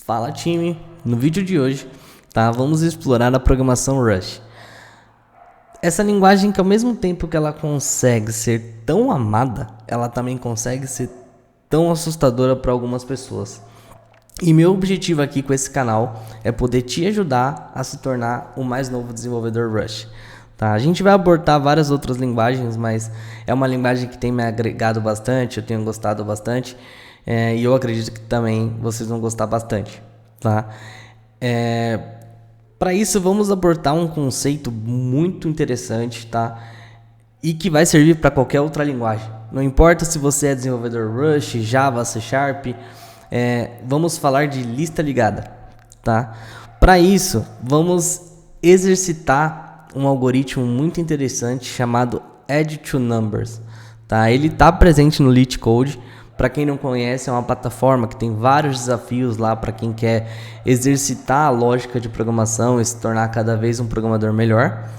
Fala, time! No vídeo de hoje, vamos explorar a programação Rush. Essa linguagem que ao mesmo tempo que ela consegue ser tão amada, ela também consegue ser tão assustadora para algumas pessoas. E meu objetivo aqui com esse canal é poder te ajudar a se tornar o mais novo desenvolvedor Rush. A gente vai abordar várias outras linguagens, mas é uma linguagem que tem me agregado bastante, eu tenho gostado bastante. E eu acredito que também vocês vão gostar bastante, Para isso vamos abordar um conceito muito interessante, e que vai servir para qualquer outra linguagem. Não importa se você é desenvolvedor Rush, Java, C Sharp, vamos falar de lista ligada, Para isso vamos exercitar um algoritmo muito interessante chamado Add to Numbers, Ele está presente no LeetCode. Para quem não conhece, é uma plataforma que tem vários desafios lá para quem quer exercitar a lógica de programação e se tornar cada vez um programador melhor,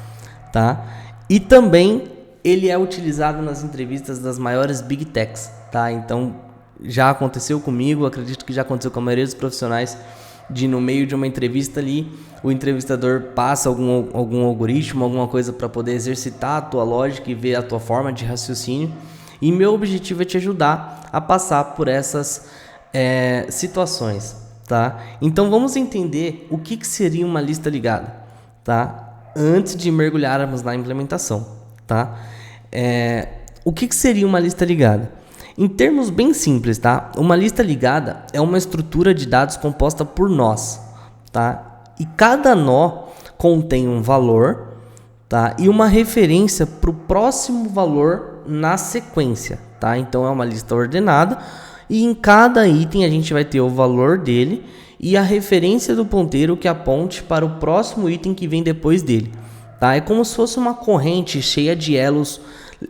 E também ele é utilizado nas entrevistas das maiores Big Techs, Então já aconteceu comigo, acredito que já aconteceu com a maioria dos profissionais, de no meio de uma entrevista ali, o entrevistador passa algum algoritmo, alguma coisa para poder exercitar a tua lógica e ver a tua forma de raciocínio. E meu objetivo é te ajudar a passar por essas situações, Então vamos entender o que seria uma lista ligada, Antes de mergulharmos na implementação, O que seria uma lista ligada? Em termos bem simples, Uma lista ligada é uma estrutura de dados composta por nós, E cada nó contém um valor, e uma referência para o próximo valor na sequência, Então é uma lista ordenada e em cada item a gente vai ter o valor dele e a referência do ponteiro que aponte para o próximo item que vem depois dele, É como se fosse uma corrente cheia de elos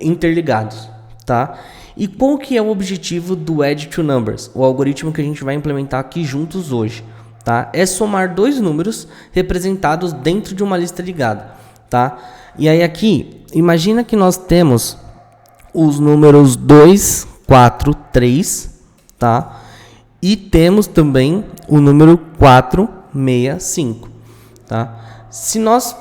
interligados, E qual que é o objetivo do Add to Numbers, o algoritmo que a gente vai implementar aqui juntos hoje, É somar dois números representados dentro de uma lista ligada, E aí aqui, imagina que nós temos os números 2, 4, 3, E temos também o número 4, 6, 5, Se nós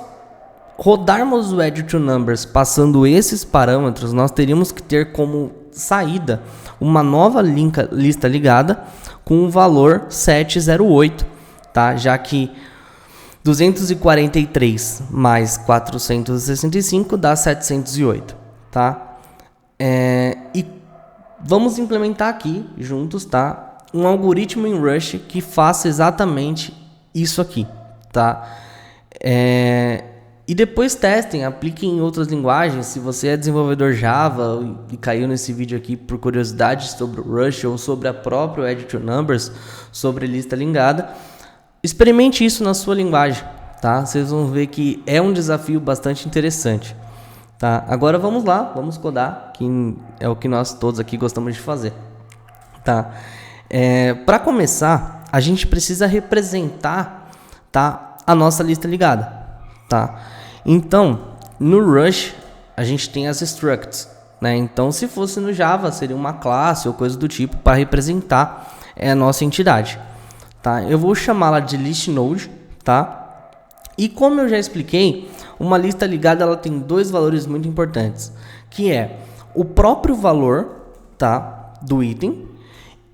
rodarmos o Add to Numbers passando esses parâmetros, nós teríamos que ter como saída uma nova lista ligada com o valor 708, Já que 243 mais 465 dá 708, E vamos implementar aqui juntos, um algoritmo em Rush que faça exatamente isso aqui, E depois testem, apliquem em outras linguagens. Se você é desenvolvedor Java e caiu nesse vídeo aqui por curiosidade sobre o Rush ou sobre a própria Add to Numbers, sobre lista ligada, experimente isso na sua linguagem, Vocês vão ver que é um desafio bastante interessante. Agora vamos lá, vamos codar, que é o que nós todos aqui gostamos de fazer. Para começar, a gente precisa representar, a nossa lista ligada, Então, no Rush, a gente tem as structs, Então, se fosse no Java, seria uma classe ou coisa do tipo para representar a nossa entidade, Eu vou chamá-la de listNode, E como eu já expliquei, uma lista ligada ela tem dois valores muito importantes, que é o próprio valor, do item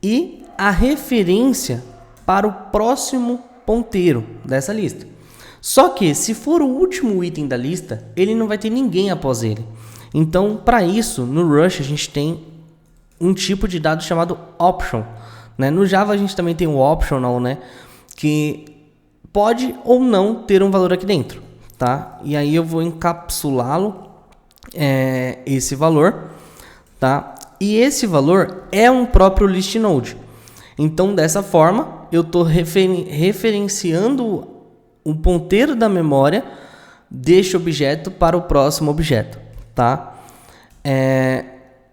e a referência para o próximo ponteiro dessa lista. Só que se for o último item da lista, ele não vai ter ninguém após ele. Então, para isso, no Rush a gente tem um tipo de dado chamado option, No Java a gente também tem o optional, que pode ou não ter um valor aqui dentro, E aí eu vou encapsulá-lo, esse valor, E esse valor é um próprio listNode. Então, dessa forma, eu estou referenciando o ponteiro da memória deste objeto para o próximo objeto,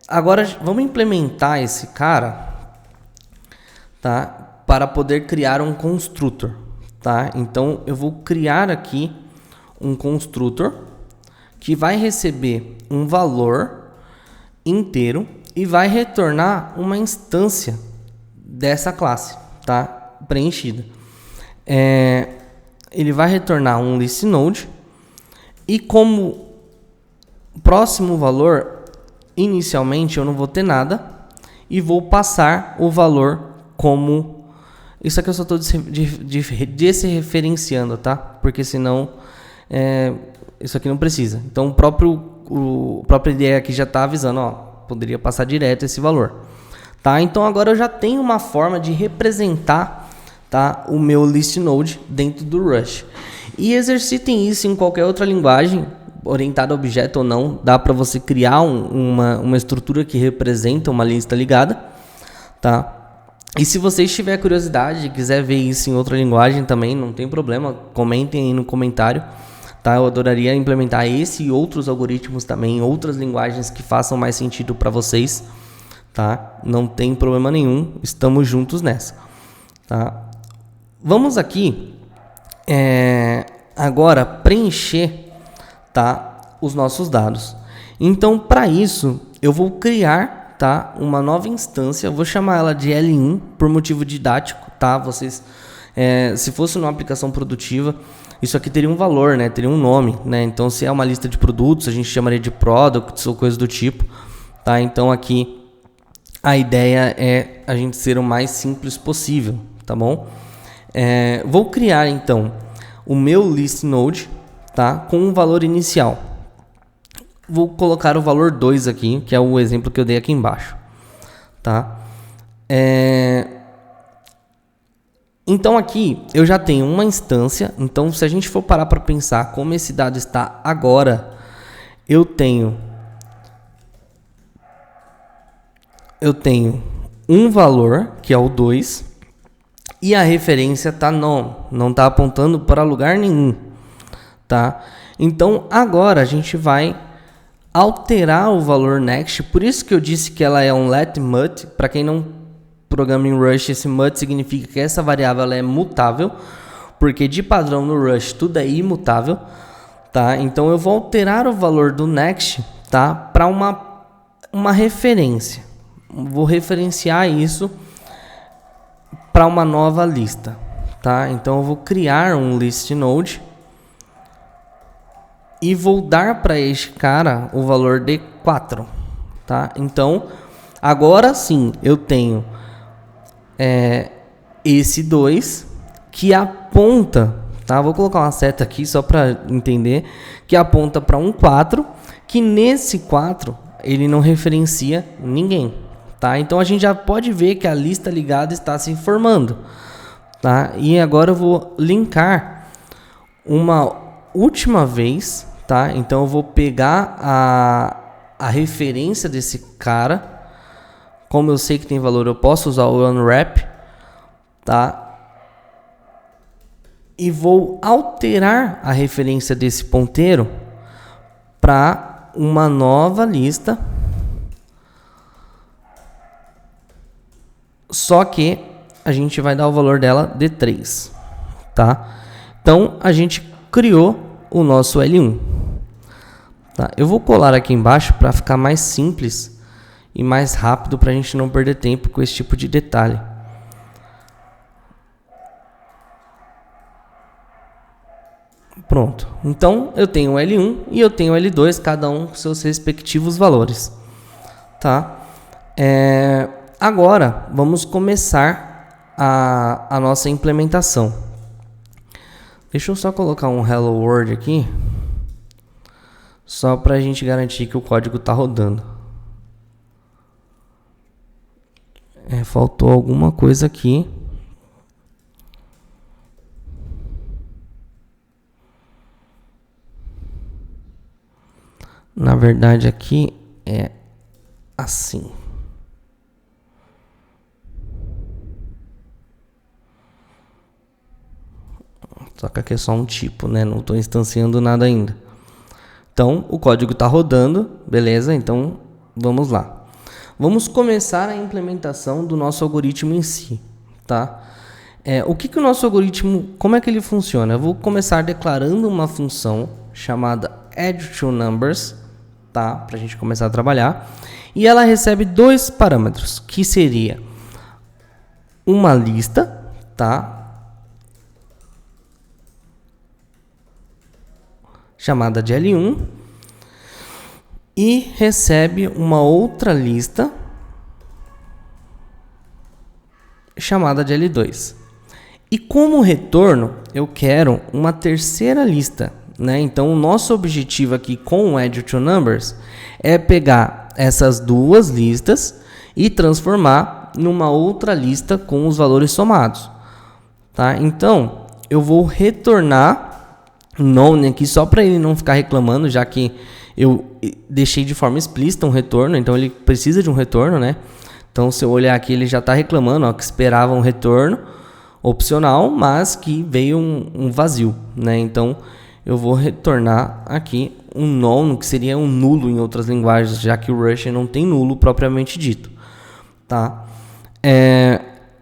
Agora, vamos implementar esse cara, para poder criar um construtor, Então, eu vou criar aqui um construtor que vai receber um valor inteiro e vai retornar uma instância dessa classe, preenchida. Ele vai retornar um list node e como próximo valor, inicialmente eu não vou ter nada e vou passar o valor como... Isso aqui eu só estou desreferenciando, tá? Porque senão isso aqui não precisa. Então a própria ideia aqui já está avisando, ó, poderia passar direto esse valor. Tá? Então agora eu já tenho uma forma de representar, tá, o meu list node dentro do Rush. E exercitem isso em qualquer outra linguagem, orientada a objeto ou não. Dá para você criar uma estrutura que representa uma lista ligada. Tá? E se vocês tiverem curiosidade e quiser ver isso em outra linguagem também, não tem problema, comentem aí no comentário. Tá? Eu adoraria implementar esse e outros algoritmos também, outras linguagens que façam mais sentido para vocês. Tá? Não tem problema nenhum, estamos juntos nessa. Tá? Vamos aqui agora preencher, tá, os nossos dados. Então, para isso, eu vou criar, tá, uma nova instância. Eu vou chamar ela de L1 por motivo didático. Tá? Vocês, se fosse numa aplicação produtiva, isso aqui teria um valor, né? Teria um nome, né? Então, se é uma lista de produtos, a gente chamaria de products ou coisa do tipo. Tá? Então, aqui a ideia é a gente ser o mais simples possível, tá bom? Vou criar então o meu list node, tá, com um valor inicial. Vou colocar o valor 2 aqui, que é o exemplo que eu dei aqui embaixo, tá? Então aqui eu já tenho uma instância. Então se a gente for parar para pensar como esse dado está agora, eu tenho um valor, que é o 2, e a referência tá não está apontando para lugar nenhum, tá? Então agora a gente vai alterar o valor next. Por isso que eu disse que ela é um let mut. Para quem não programa em Rush, esse mut significa que essa variável ela é mutável, porque de padrão no Rush tudo é imutável, tá? Então eu vou alterar o valor do next, tá, para uma referência. Vou referenciar isso para uma nova lista, tá? Então eu vou criar um list node e vou dar para este cara o valor de 4, tá? Então agora sim eu tenho esse 2 que aponta, tá? Vou colocar uma seta aqui só para entender, que aponta para um 4, que nesse 4 ele não referencia ninguém. Tá? Então a gente já pode ver que a lista ligada está se formando, tá? E agora eu vou linkar uma última vez, tá? Então eu vou pegar a referência desse cara. Como eu sei que tem valor, eu posso usar o unwrap, tá? E vou alterar a referência desse ponteiro para uma nova lista. Só que a gente vai dar o valor dela de 3, tá? Então a gente criou o nosso L1, tá? Eu vou colar aqui embaixo para ficar mais simples e mais rápido, para a gente não perder tempo com esse tipo de detalhe. Pronto. Então eu tenho o L1 e eu tenho o L2, cada um com seus respectivos valores, tá? Agora, vamos começar a nossa implementação. Deixa eu só colocar um Hello World aqui, só para a gente garantir que o código está rodando. Faltou alguma coisa aqui. Na verdade, aqui é assim. Só que aqui é só um tipo, né? Não estou instanciando nada ainda. Então, o código está rodando, beleza? Então, vamos lá. Vamos começar a implementação do nosso algoritmo em si, tá? O que o nosso algoritmo, como é que ele funciona? Eu vou começar declarando uma função chamada addTwoNumbers, tá? Para a gente começar a trabalhar. E ela recebe dois parâmetros, que seria uma lista, tá? Chamada de L1 e recebe uma outra lista chamada de L2. E como retorno, eu quero uma terceira lista, né? Então, o nosso objetivo aqui com o Add to Numbers é pegar essas duas listas e transformar numa outra lista com os valores somados, tá? Então, eu vou retornar none aqui só para ele não ficar reclamando, já que eu deixei de forma explícita um retorno, então ele precisa de um retorno, né? Então, se eu olhar aqui, ele já está reclamando, ó, que esperava um retorno opcional, mas que veio um vazio, né? Então, eu vou retornar aqui um none, que seria um nulo em outras linguagens, já que o Rush não tem nulo propriamente dito, tá?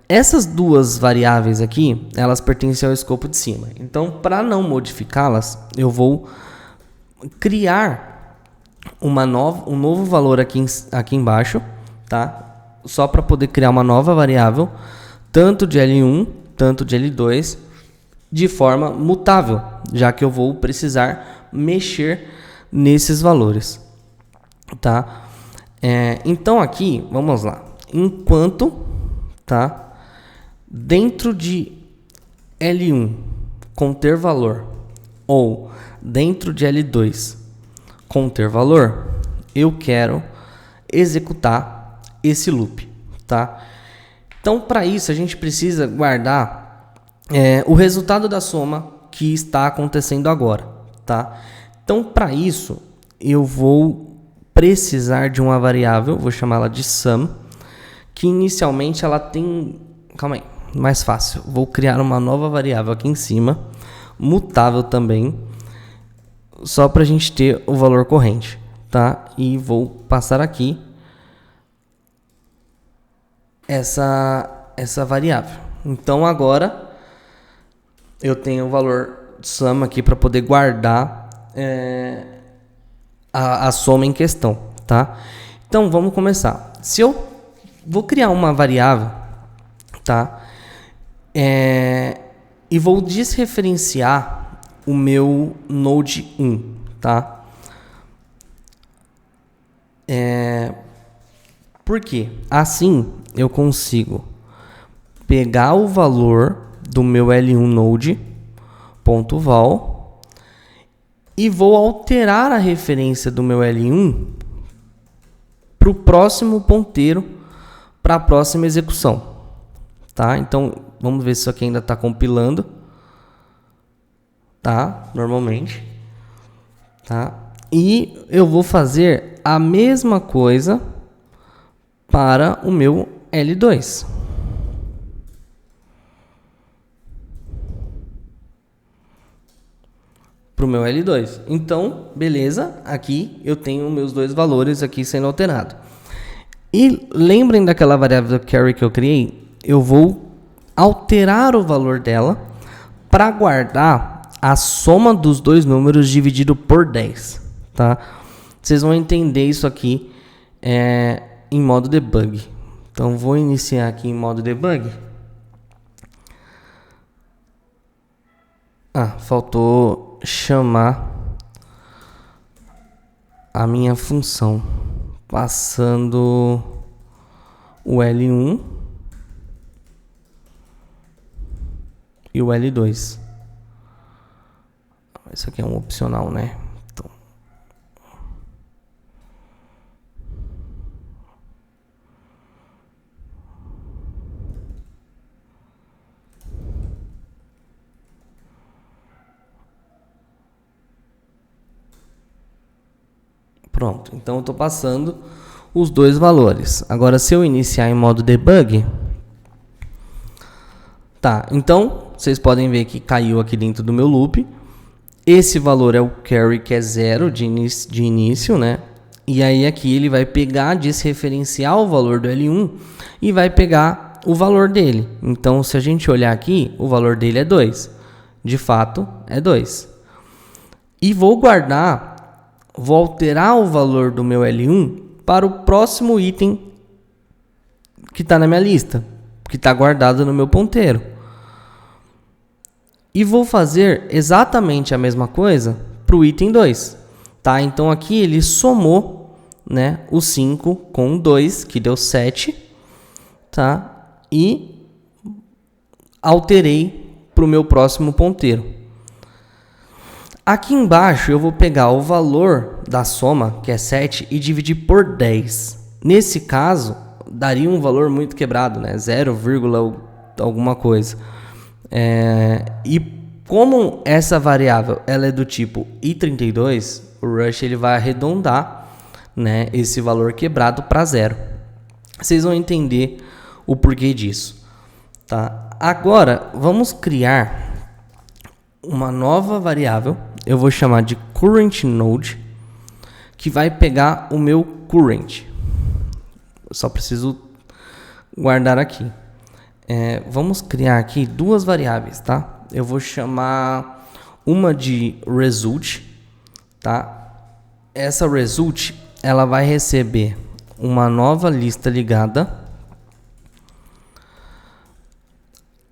Essas duas variáveis aqui, elas pertencem ao escopo de cima. Então, para não modificá-las, eu vou criar um novo valor aqui embaixo, tá? Só para poder criar uma nova variável, tanto de L1, tanto de L2, de forma mutável, já que eu vou precisar mexer nesses valores, tá? Então aqui, vamos lá. Enquanto, tá? Dentro de L1 conter valor ou dentro de L2 conter valor, eu quero executar esse loop, tá? Então, para isso, a gente precisa guardar o resultado da soma que está acontecendo agora, tá? Então, para isso, eu vou precisar de uma variável, vou chamá-la de sum, que inicialmente ela tem... Calma aí, mais fácil. Vou criar uma nova variável aqui em cima, mutável também, só para a gente ter o valor corrente, tá? E vou passar aqui essa variável. Então agora eu tenho o valor sum aqui para poder guardar a soma em questão, tá? Então vamos começar. Se eu vou criar uma variável, tá? E vou desreferenciar o meu node 1, tá? Por quê? Assim eu consigo pegar o valor do meu L1 node .val e vou alterar a referência do meu L1 para o próximo ponteiro, para a próxima execução, tá? Então vamos ver se isso aqui ainda está compilando, tá? Normalmente, tá? E eu vou fazer a mesma coisa para o meu L2. Para o meu L2. Então, beleza, aqui eu tenho meus dois valores aqui sendo alterados. E lembrem daquela variável do carry que eu criei? Eu vou alterar o valor dela para guardar a soma dos dois números dividido por 10, tá? Vocês vão entender isso aqui em modo debug. Então, vou iniciar aqui em modo debug. Faltou chamar a minha função, passando o L1 e o L2. Isso aqui é um opcional, né? Então, pronto, então eu estou passando os dois valores. Agora, se eu iniciar em modo debug, tá, então vocês podem ver que caiu aqui dentro do meu loop. Esse valor é o carry, que é 0 de início, né? E aí aqui ele vai pegar, desreferenciar o valor do L1 e vai pegar o valor dele. Então, se a gente olhar aqui, o valor dele é 2. De fato, é 2. E vou alterar o valor do meu L1 para o próximo item que está na minha lista, que está guardado no meu ponteiro, E vou fazer exatamente a mesma coisa para o item 2. Tá? Então aqui ele somou, né, o 5 com o 2, que deu 7. Tá? E alterei para o meu próximo ponteiro. Aqui embaixo eu vou pegar o valor da soma, que é 7, e dividir por 10. Nesse caso, daria um valor muito quebrado, né? 0, alguma coisa. E como essa variável ela é do tipo i32, o Rush ele vai arredondar, né, esse valor quebrado para 0. Vocês vão entender o porquê disso. Tá? Agora, vamos criar uma nova variável. Eu vou chamar de current node, que vai pegar o meu current. Eu só preciso guardar aqui. Vamos criar aqui duas variáveis, tá? Eu vou chamar uma de result, tá? Essa result, ela vai receber uma nova lista ligada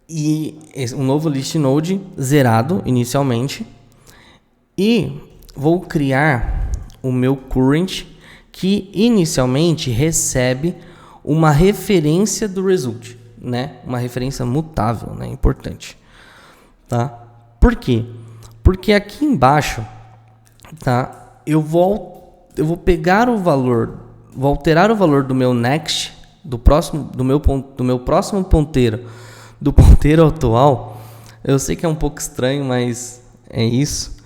e um novo list node zerado inicialmente, e vou criar o meu current, que inicialmente recebe uma referência do result, né? Uma referência mutável, né? Importante, tá? Por quê? Porque aqui embaixo, tá? Eu vou pegar o valor, vou alterar o valor do meu next, do meu próximo ponteiro, do ponteiro atual. Eu sei que é um pouco estranho, mas é isso.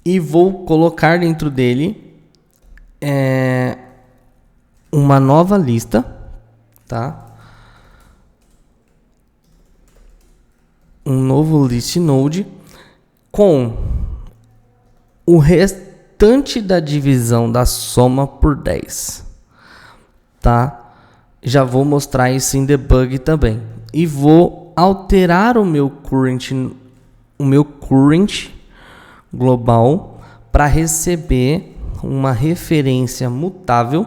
E vou colocar dentro dele uma nova lista, tá? Um novo list node com o restante da divisão da soma por 10, tá? Já vou mostrar isso em debug também. E vou alterar o meu current global para receber uma referência mutável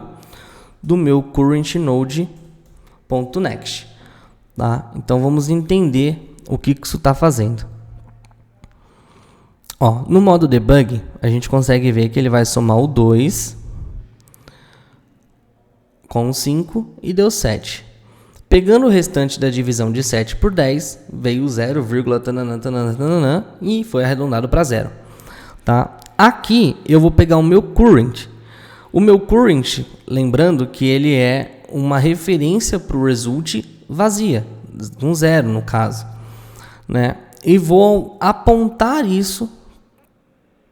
do meu current node.next, tá? Então vamos entender o que isso está fazendo. Ó, no modo debug, a gente consegue ver que ele vai somar o 2 com o 5 e deu 7. Pegando o restante da divisão de 7 por 10, veio 0, e foi arredondado para 0. Tá? Aqui eu vou pegar o meu current. O meu current, lembrando que ele é uma referência para o result vazia, um 0 no caso, né? E vou apontar isso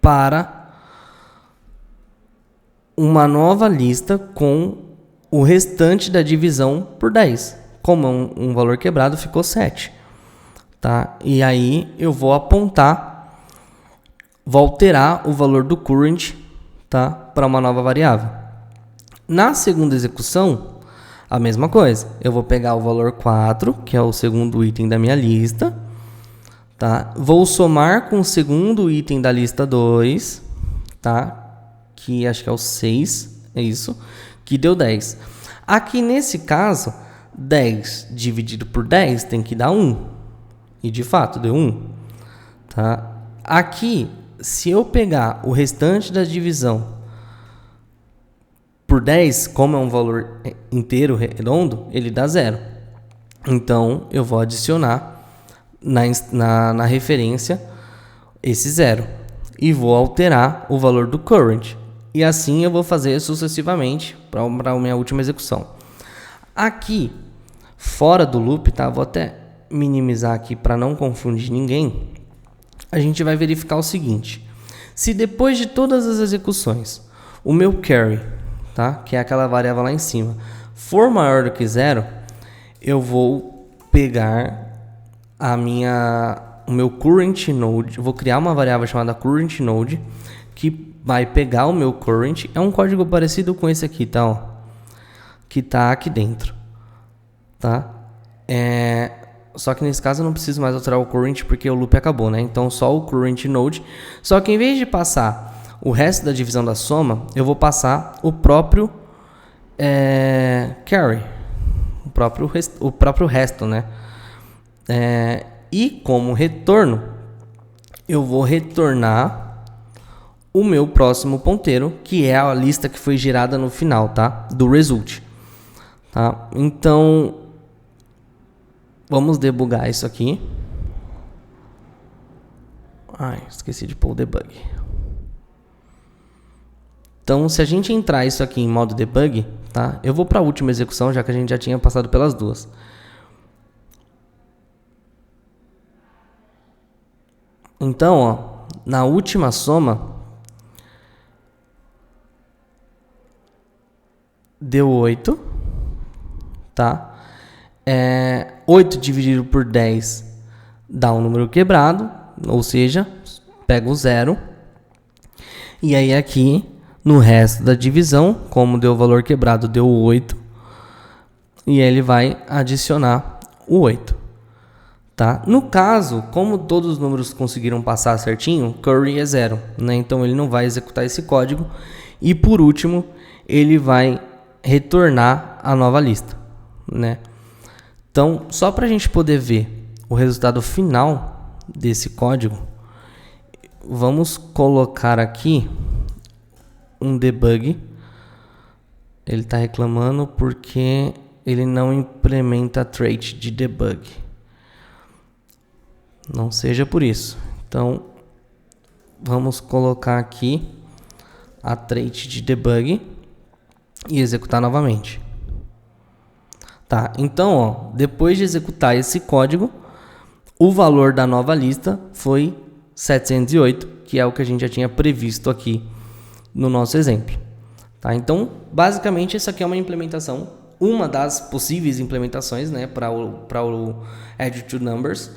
para uma nova lista com o restante da divisão por 10. Como é um valor quebrado, ficou 7. Tá? E aí eu vou apontar, vou alterar o valor do current, tá, para uma nova variável. Na segunda execução, a mesma coisa. Eu vou pegar o valor 4, que é o segundo item da minha lista, tá? Vou somar com o segundo item da lista 2, tá? Que acho que é o 6, é isso, que deu 10. Aqui nesse caso, 10 dividido por 10 tem que dar 1. E de fato deu 1. Tá? Aqui, se eu pegar o restante da divisão por 10, como é um valor inteiro redondo, ele dá 0. Então, eu vou adicionar na referência esse 0. E vou alterar o valor do current. E assim eu vou fazer sucessivamente para a minha última execução. Aqui, fora do loop, tá? Vou até minimizar aqui para não confundir ninguém. A gente vai verificar o seguinte: se depois de todas as execuções o meu carry, tá, que é aquela variável lá em cima, for maior do que 0, eu vou pegar o meu current node, vou criar uma variável chamada current node, que vai pegar o meu current. É um código parecido com esse aqui, tá? Ó, que tá aqui dentro, tá? Só que nesse caso eu não preciso mais alterar o current porque o loop acabou, né? Então só o current node. Só que em vez de passar o resto da divisão da soma, eu vou passar o próprio carry, o próprio resto, né? E como retorno, eu vou retornar o meu próximo ponteiro, que é a lista que foi gerada no final, tá? Do result. Tá? Então, vamos debugar isso aqui. Ai, esqueci de pôr o debug. Então, se a gente entrar isso aqui em modo debug, tá? Eu vou para a última execução, já que a gente já tinha passado pelas duas. Então, ó, na última soma, deu 8, tá? 8 dividido por 10 dá um número quebrado, ou seja, pega o 0. E aí aqui, no resto da divisão, como deu o valor quebrado, deu 8. E ele vai adicionar o 8. Tá? No caso, como todos os números conseguiram passar certinho, curly é 0. Né? Então ele não vai executar esse código. E por último, ele vai retornar a nova lista. Né? Então, só para a gente poder ver o resultado final desse código, vamos colocar aqui um debug. Ele está reclamando porque ele não implementa trait de debug. Não seja por isso. Então, vamos colocar aqui a trait de debug e executar novamente. Tá, então, ó, depois de executar esse código, o valor da nova lista foi 708, que é o que a gente já tinha previsto aqui no nosso exemplo. Tá, então, basicamente, essa aqui é uma implementação, uma das possíveis implementações, né, para o Add to Numbers.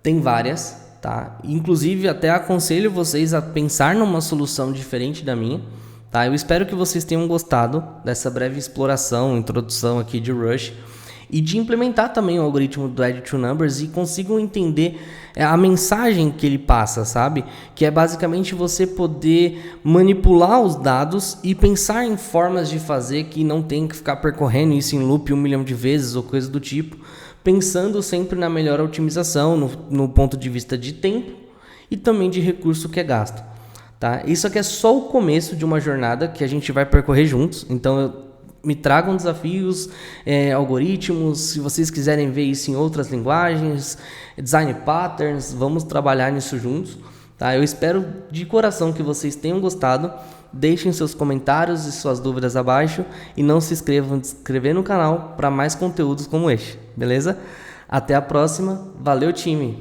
Tem várias, tá? Inclusive, até aconselho vocês a pensar numa solução diferente da minha, tá? Eu espero que vocês tenham gostado dessa breve exploração, introdução aqui de Rush e de implementar também o algoritmo do Add to Numbers e consigam entender a mensagem que ele passa, sabe? Que é basicamente você poder manipular os dados e pensar em formas de fazer que não tem que ficar percorrendo isso em loop 1 milhão de vezes ou coisa do tipo, pensando sempre na melhor otimização, no ponto de vista de tempo e também de recurso que é gasto. Tá? Isso aqui é só o começo de uma jornada que a gente vai percorrer juntos, então me tragam desafios, algoritmos, se vocês quiserem ver isso em outras linguagens, design patterns, vamos trabalhar nisso juntos. Tá? Eu espero de coração que vocês tenham gostado. Deixem seus comentários e suas dúvidas abaixo e não se inscrevam de se inscrever no canal para mais conteúdos como este, beleza? Até a próxima, valeu time!